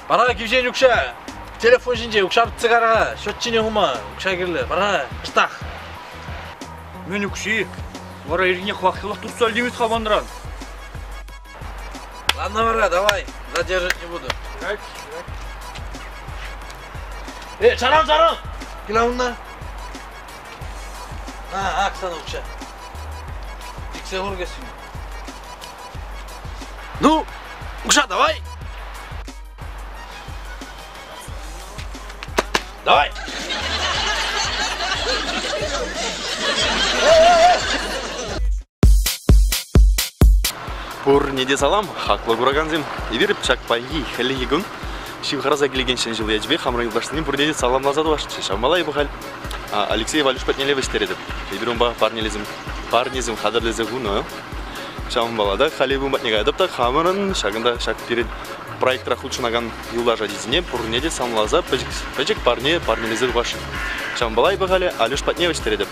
Bana kimsenin yoksa. Telefon jince yoksa sigara. Şotçine huma. Yoksa girle. Bana kıstak. Men yokşi. Vara erine kvaqtılıq tutsal demez xabandıran. Ладно, вара, давай. Задержать не буду. Так. Çaran. Gel bunlar. Ha, aksana yoksa. Dikse vur gelsin. Ну, Укша, давай! Давай! Пур неде салам, хаклы кураганзем. Иверіп чакпайги хәлегін. Шивхараза келгеншен жыл ячбе хамры юлдаштының пур неде салам назады башчы. Шамалай бұхал. Алексей Валюш патнелев істереді. Иберім ба парнезім қадырлезі ғуны. Шамын балада халебу матнега адапта хамырын шагында шак перед проектра худшынаган юлдажа дизине пур неде самлаза пәжік парнелезі башы. Шамын балай бұхалі Алюш патнев істереді.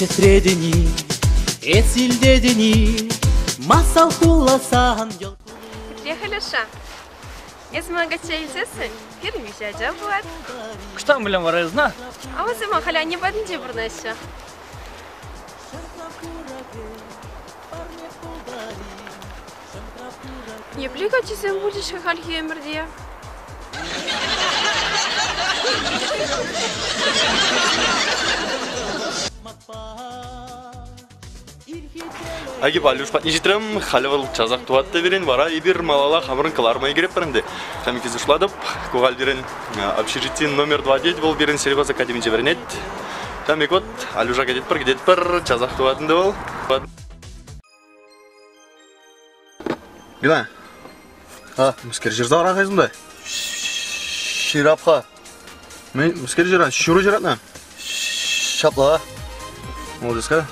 Четредени, эсилдедени, масал куласан. Приехали ша. Если мы гостей сессой, первый жажа будет. Что мы лям вара зна? А вот мы халя не будем дебурнася. Не пликайте сам будешь как альхемердия. Агиб Алюш патнежитрем халевал чазак туатты берен вара ибир малала хамрын кылармай кереп барынды. Хамикез ушладып, кугал берен общежитие номер 2 бол берен Серебряз академия жебернет. Хамик вот Алюша кетет бір чазак туатынды бол. Гила. Мускер жерза ара қайзымда? Ширапха. Мен мускер жера, шуру жератна. Шапла. Молодеска.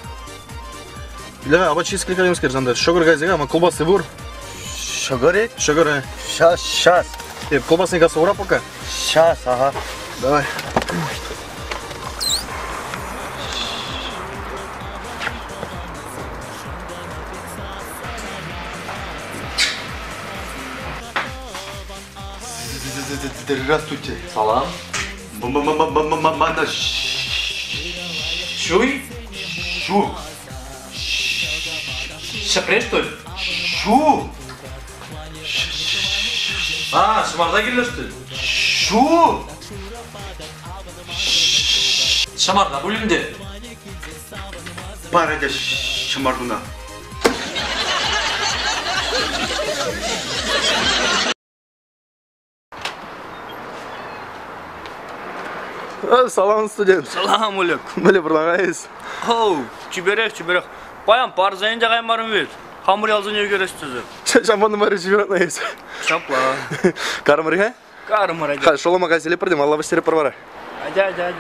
Гила, аба чиз кликали мускер занда. Шогыр қайзыға, ама колбасы бұр. Шогыры? Шогыры. Сейчас. Колбасный гасы ура пока. Сейчас, ага. Давай. Здравствуйте. Салам. Манда Шуй? Шу. Шапре, что ли? Шу. Шамарда келді что ли? Шу. Шамарда бөлімде. Парада шамардуна. Салам, студент. Салам алейкум. Біле бұрлағайыз. Оу, чиберек. Паян парзайын жағай марым вет. Хамыр ялзын егерес түзі. Шамбанды мәрі жібіратнайыз. Шапла. Карымыр ға? Карымыр әді. Қа, шолыма қайселі бірдем, алла бәстері пар бара. Әді.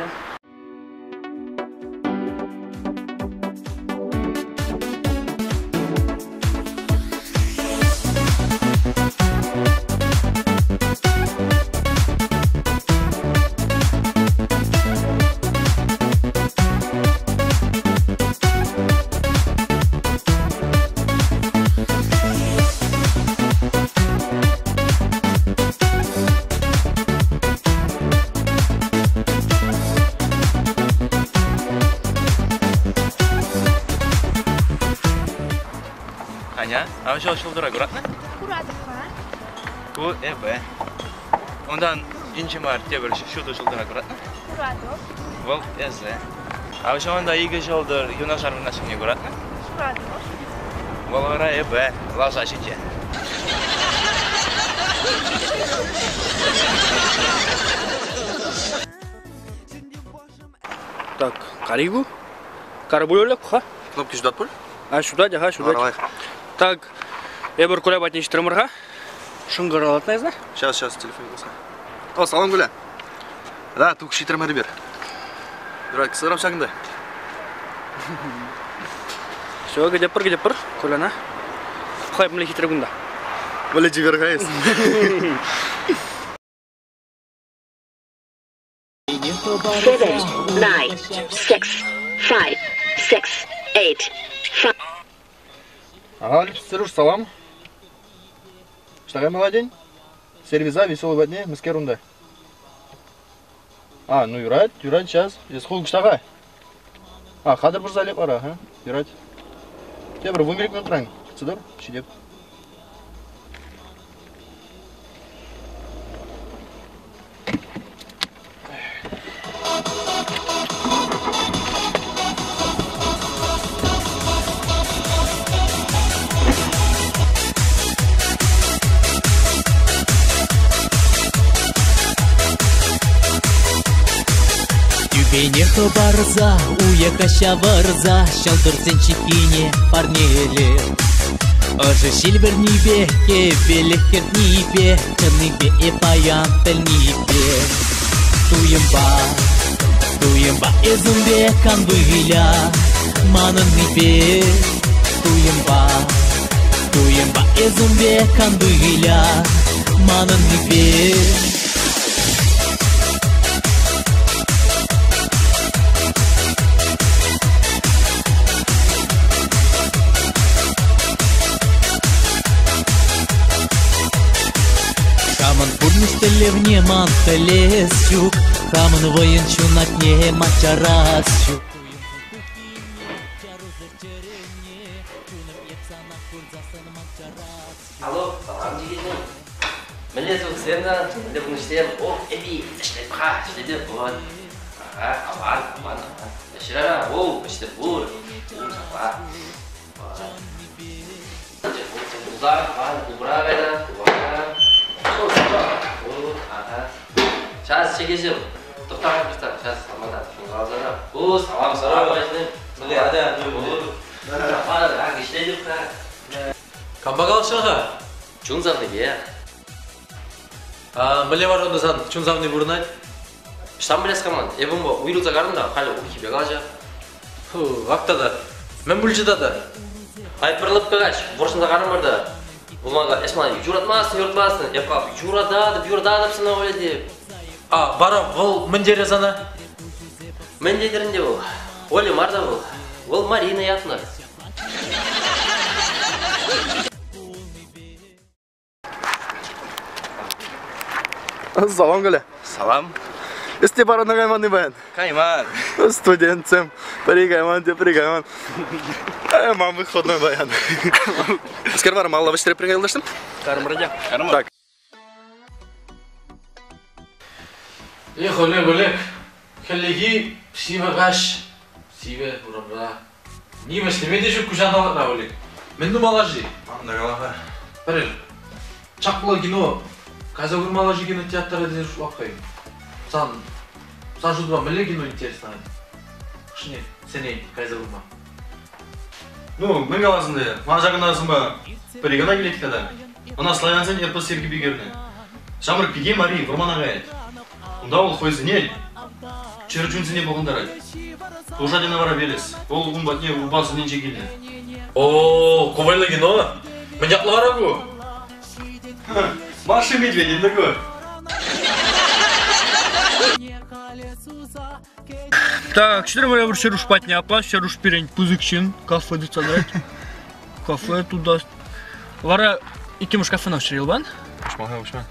Аня, а вообще шылдыр аккуратно? Аккуратно, Ку, Ондан инчи мар тебір шуды шылдыр аккуратно? аккуратно. Вол, А вообще онда игі шылдыр юна шармын нашыне аккуратно? Аккуратно. Вол вара лажа шите. Так, каригу? Карабулёлек, ха? Кнопки ждат пуль? А сюда, сюда. Так, я бір көлі бәтін іштірімірға. Шыңғыр алатынайыз, да? Сейчас, телефон басқа. О, салам Гуля. Да, тук шитрім әрі бер. Юрат, кысырам шагында. Все, где пор, колена. Хайп мне хитрый гунда. Более дивергайс. 7, 9, 6, 5, 6, 8, 5. Ага, Сереж, салам. Штагай молодень. Сервиза, веселый во дне, миске рунда. А, ну Юрат, сейчас. Здесь холк штагай. А, хадыр бір залеп ара, ха? Юрат. Тебе бір вымерек мен тұран. Сыдыр, шидеп. Бенехо барза, уехаща варза, шалтырсен чекине парнеле. Ожи шильбер нибе, кебелехер нибе, кыныбе и паян тел нибе. Туемба эзумбе канбыгиля, манын нибе. Туемба эзумбе канбыгиля, манын нибе. Хаман пурнистеле вне мантелес чук, хаман воин чунак не мачарас чук. Алло, салам жигитим. Меня зовут Сена, я буду штем. О, эби, штем, вот. Ага, аман. Ширара, о, штем, бур. Ага. Узак, убрагайда, убрага. Ага. Сейчас чекешим. Тоқтағай біздер, сейчас аманда. Шыңғалзана. О, салам байшынем. Мүлі ада, ағы ішлейдік қа. Камбагал шыңға? Чунзавны бе. Мүлі бар онда сан, чунзавны бұрынайд? Штам білес қаман, ебім ба, уйрылза қарында, қайлы ұлы кебе қалжа. Вақтада, мен бүлжідады. Айпырлып бегач, боршында қарымырды. Бұлмаға, эшман, юратмасын, епқа, юрадады сына оле деп. Бара, бұл міндері зана? Міндерінде бұл. Оле марда бұл. Ол Марина ятына. Салам, Галя. Салам. Есте бараны қайман дейбайын. Кайман. Студентсем. Пригайман, те пригайман. Мам выходной баян. Скажи, бар, мало выстре пригайлыштым? Кармырдя. Так. Олег. Келлеги, сиве ғаш. Сиве, бұрымға. Немес, немеде жүк күшан алатна, Олег. Мен думалажи. Анда қалаға. Біріл, чақпылы кино. Қаза көрмалажи кино театры дедер шуаққайым. Сан жудыма, мүлі кино интересно. Қышне, сеней, қаза көрма. Ну, мен қаласынды. Мана жағындағысын ба, бірігіна келетік ада. Ана славян сен ерпі сергі бігеріне. Шамыр пиге мари, вұрмана ғайет. Онда ол қойсы не? Чер жүнсіне болғындар айды. Тоже дені бара белес. Ол ұғын батне ұлбасынен жекелі. О, ковайлы кино? Мен жақлы бара бұ? Маши медведин такой. Так, 4 мая бір шеруш патня апа, шеруш перень пузыкшин, кафе децадрать. Кафе туда. Вара икемуш кафе навшырил бан? Ушма.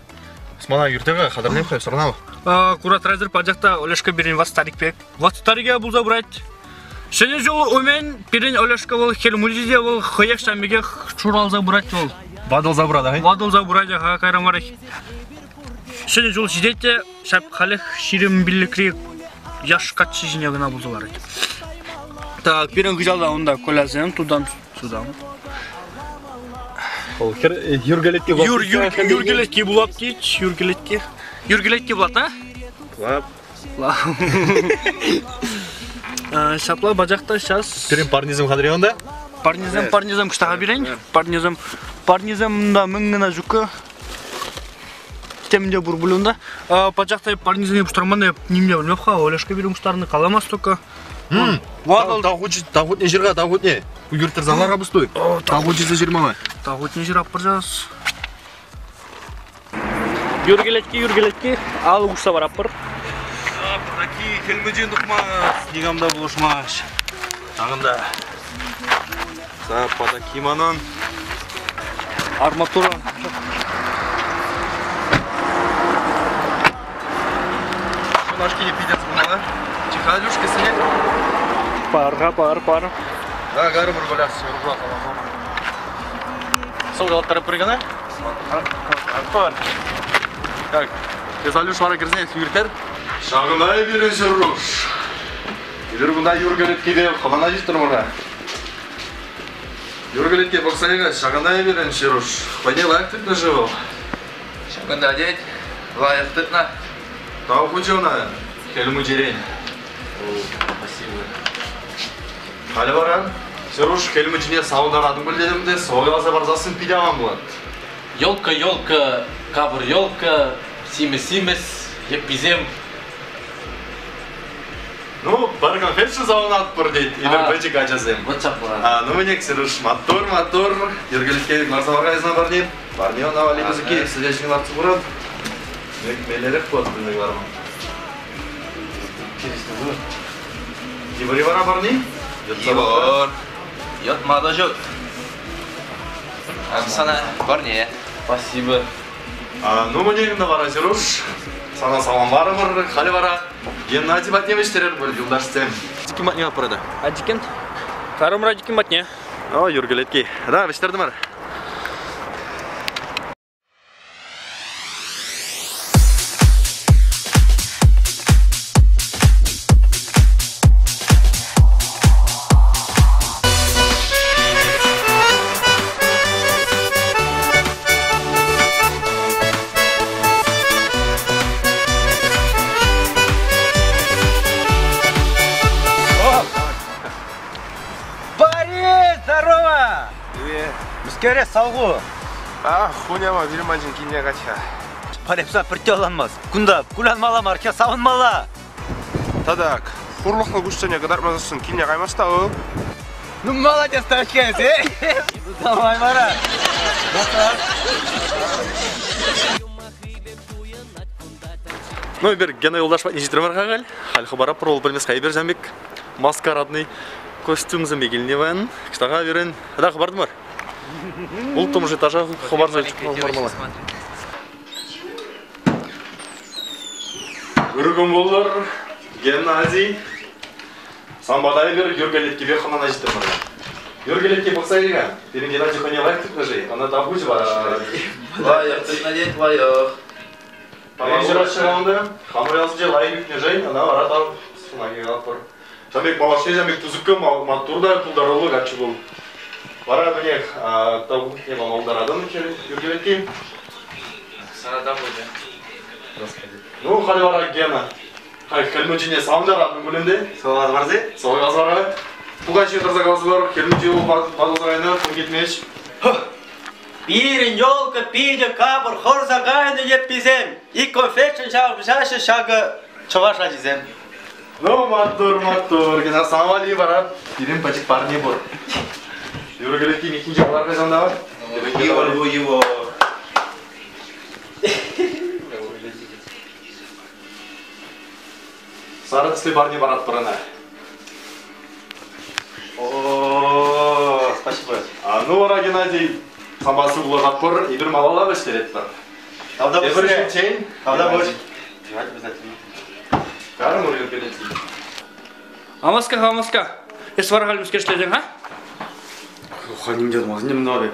Смана юртега қадырнем қойып сұрнау. Курат райзер паджақта Олешка берен ват старик пек. Ват стариге бұл забрать. Шене жолы омен перен Олешка бол хел музейде бол хаяқ шамеге чурал забрать бол. Бадыл забрада, хай? Бадыл забрать, ха кайрамарах. Шене жол жидете шап халех ширим билликри яш катчы жинегына бұл забрать. Так, перен гыжалда онда колязем тудан судан. Ол юргелетке булат. Юргелетке булат кич, юргелетке. Юргелетке булат, а? Лап. Шапла бажақта сейчас. Перен парнизм қадырионда? Парнизм күштаға берейін. Парнизм да мүнгіна жүкі. темде бур булунда. Пачактай парнизне буштарманы немне билмеп ха, олешке бирим буштарны каламас только. Тағут не жерға, тағут не. Үгірттір заларға бұстой. Тағут жезі жермалы. Тағут не жер аппыр жаз. Юргелетке, алы ұқса бар аппыр. Бұраки, келмі жен тұқмас, негамда бұлышмаш. Тағында. Саппата киманын. Арматура. Шынашки епидец бұналы. Чихадюшка сіне. Пар. Да, гары бір бөлясы, ұрға қалам. Сол қалаттары прыганы? Артуар. Так, Алюш вара кірзіне сүйіртер. Шағынай берін жүрруш. Елер бұнда юргелетке де қалана жестір мұра. Юргелетке бақсайға шағынай берін жүрруш. Пәне лайық түтіні жывыл. Шағында дед, лайық түтіні. Тау құчуына, келімі жерен. Спасибо. Қалі баран, жүрруш келімі жіне сауындар адым білдедімді, соғыласа барзасын пидаман болады. Ёлка, кабыр ёлка, симес, епизем. Ну, бір конфетші зауын атып бұр дейді, едір бәчік ачасым. Вот чапла. Ну, мінек сіріш, мотор, ергелетке ларса барғайызына бар дейм. Бар не оны вали мүзікі, сіздешінің ларсы бұрын. Мелерек болады білдегі бармын. Интересно, бұл. Кибірі бара бар не? Ибор. Йотмады жүк. Sana бар не? Спасибо. Ну, мінегімді бара сіріш. Sana салам бары бір, қалі бара. Енді атибат немештерер бұл, юлдаштым. Диким матне апырады? Адикент. Карымра диким матне. О, юргелетке. Да, вештерді бар. Скорее салгу. Хуняма бирмажин кине кача. Парепса притёланмас. Кунда куланмала марка савынмала. Тадак. Хурлыққа күштене қыдармазысын кине қаймаста о. Ну молодец ташкент, Давай, мара. Ну, бер гена юлдашпат не житрем арқағал. Халқы бара прол білмес қайбер жәмбек. Маскарадный костюм замегілневен. Кштаға берін. Да, қыбарды бар. Бұл том же этажа хабарза нормалы. Үргім болар, Геннадий. Самбадай бер, Юргелетке бер қанана життім бара. Юргелетке бұқсайлыға. Берін Геннадий қане лайк түтіні жай. Ана табуж бар. Лайық түтіні дед, лайық. Тамам жыра шығанды. Хамыр ялсы же лайық түтіні жай. Ана бара таб. Сұнаги қалып бар. Жамбек малашне, жамбек түзіккі, матурда пұлдарылы ғатшы бұл. Бара білек, табу неман олдарадың Юргелетке. Сара да болды. Ну, қали бара Гена. Келмүчіне сауындарадың бөлінде. Соғаз барзы? Соғаз бара. Бұға шет ырзағазы бар, келмүчі ол бадылғайны, бұл кетмеш. Бирин ёлка, пидя, кабыр, хорзағайны еппизем. И конфетшін шашы шағы чаваш ажизем. Ну, матур, Гена самали бара. Бирин пачек парне бұр. Юргелетке мекенже олар қайзанда бар? Его. Сары тіслі барне барат бұрына. О, спасибо. Ну, ора Геннадий, самбасы бұлығат бұр, едір малала бәштерет бар. Тавда Ебір жемчейн? Тавда бұр. Қарым ұр Юргелетке. Амаска. Ес варғалым скершледен, ха? Қаним дедім, азын немін абек.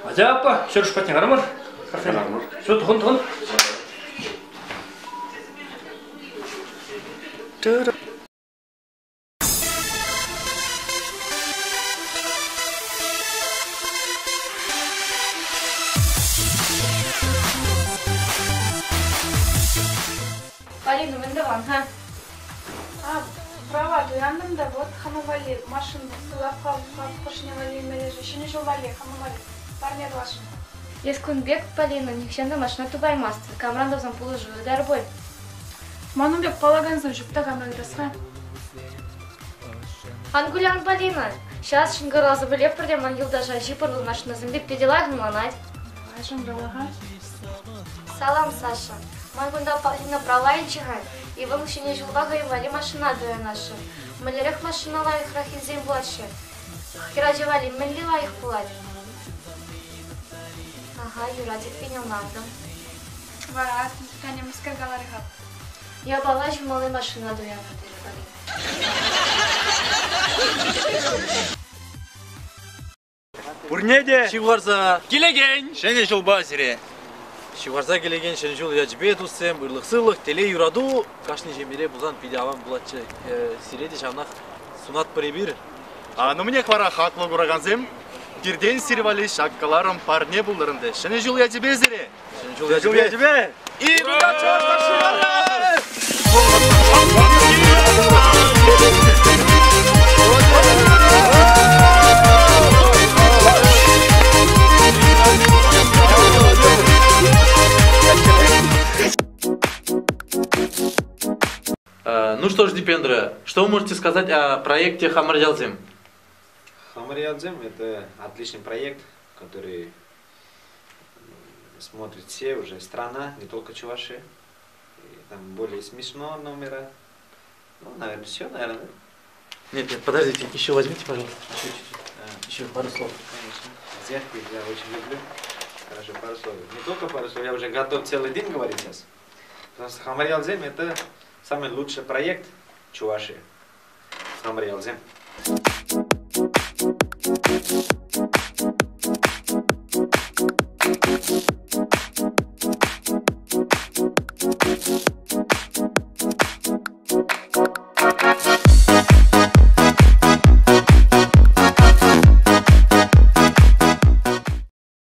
Азапа, сөріш пәтен қарамыр? Қарамыр. Сө, тұғын. Полина, вон, ха? Права, уянdım da вот хамавали машину сылап қалып қошне вали мележи. Шыны жол вали хамавали. Парня вашим. Ескунбек Полина, нихшенда машина тубаймасты. Камрандовзан положу, дарбой. Манубек полаганзан жупта камрандасха. Ангулян Полина, сейчас шингаразы былеп бірден ман елдажа жипырлы машиназын бек педелайгын ланать. Салам, Саша. Мангунда Полина права чихай. И вы мужчине жылға ғайвали машина дуя наша. Малерек машина лайық рахизен буладшы. Хиражевали милли лайық булад. Ага, Юрадик пенел надо. Варат, канем скаргалары хап. Я бала жмалы машина дуя надо. Бурнеде? Шиварза. Келеген. Шене жыл базире. Шиварза келеген шен жыл яжбе дусем, ырлық сылық, теле юраду, кашни жемере бузан пидяван буладчы. Сиреди шамнах сунат прибир. Ну мне хвара хаклы кураганзем. Кирден сирвали шаккаларым парне булдырынды. Шене жыл яжбе зире. Шен жыл яжбе. И рука чуашта Ну что ж, Дипендра, что вы можете сказать о проекте Хамар-Ялзем? Хамар-Ялзем — это отличный проект, который смотрит все уже страна, не только Чувашия. И там более смешного номера. Ну, наверное, все, наверное. Нет, подождите, еще возьмите, пожалуйста. Еще пару слов. Конечно. Зерки я очень люблю. Хорошо, пару слов. Не только пару слов, я уже готов целый день говорить сейчас. Потому что Хамар-Ялзем — это самый лучший проект Чувашии. Хамар-Ялзем.